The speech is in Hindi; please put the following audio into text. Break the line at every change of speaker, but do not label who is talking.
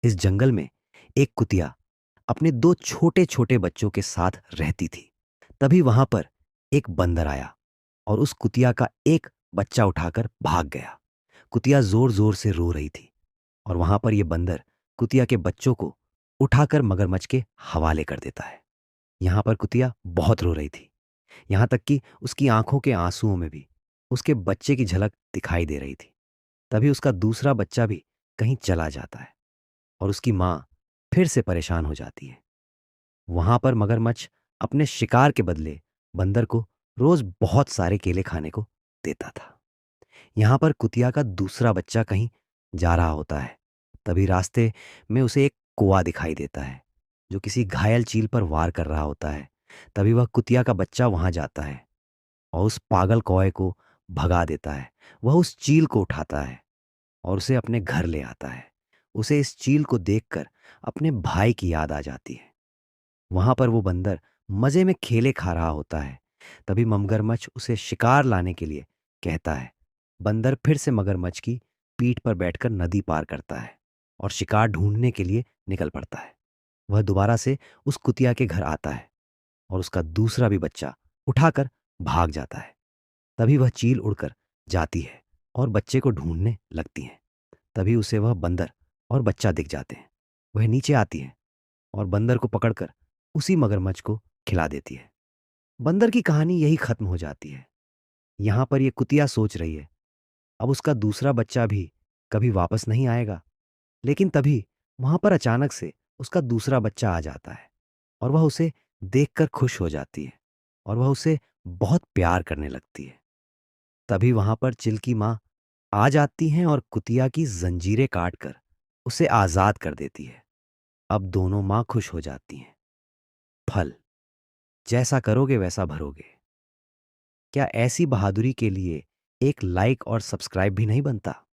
इस जंगल में एक कुतिया अपने दो छोटे छोटे बच्चों के साथ रहती थी। तभी वहां पर एक बंदर आया और उस कुतिया का एक बच्चा उठाकर भाग गया। कुतिया जोर जोर से रो रही थी और वहां पर यह बंदर कुतिया के बच्चों को उठाकर मगरमच्छ के हवाले कर देता है। यहां पर कुतिया बहुत रो रही थी, यहां तक कि उसकी आंखों के आंसुओं में भी उसके बच्चे की झलक दिखाई दे रही थी। तभी उसका दूसरा बच्चा भी कहीं चला जाता है और उसकी मां फिर से परेशान हो जाती है। वहां पर मगरमच्छ अपने शिकार के बदले बंदर को रोज बहुत सारे केले खाने को देता था। यहां पर कुतिया का दूसरा बच्चा कहीं जा रहा होता है। तभी रास्ते में उसे एक कुआं दिखाई देता है जो किसी घायल चील पर वार कर रहा होता है। तभी वह कुतिया का बच्चा वहां जाता है और उस पागल कौए को भगा देता है। वह उस चील को उठाता है और उसे अपने घर ले आता है। उसे इस चील को देखकर अपने भाई की याद आ जाती है। वहां पर वो बंदर मजे में खेले खा रहा होता है। तभी मगरमच्छ उसे शिकार लाने के लिए कहता है। बंदर फिर से मगरमच्छ की पीठ पर बैठकर नदी पार करता है और शिकार ढूंढने के लिए निकल पड़ता है। वह दोबारा से उस कुतिया के घर आता है और उसका दूसरा भी बच्चा उठाकर भाग जाता है। तभी वह चील उड़कर जाती है और बच्चे को ढूंढने लगती है। तभी उसे वह बंदर और बच्चा दिख जाते हैं। वह नीचे आती है और बंदर को पकड़कर उसी मगरमच्छ को खिला देती है। बंदर की कहानी यही खत्म हो जाती है। यहां पर यह कुतिया सोच रही है अब उसका दूसरा बच्चा भी कभी वापस नहीं आएगा। लेकिन तभी वहां पर अचानक से उसका दूसरा बच्चा आ जाता है और वह उसे देखकर खुश हो जाती है और वह उसे बहुत प्यार करने लगती है। तभी वहां पर चिल की माँ आ जाती हैं और कुतिया की जंजीरें काटकर उसे आजाद कर देती है। अब दोनों माँ खुश हो जाती हैं। फल जैसा करोगे वैसा भरोगे। क्या ऐसी बहादुरी के लिए एक लाइक और सब्सक्राइब भी नहीं बनता?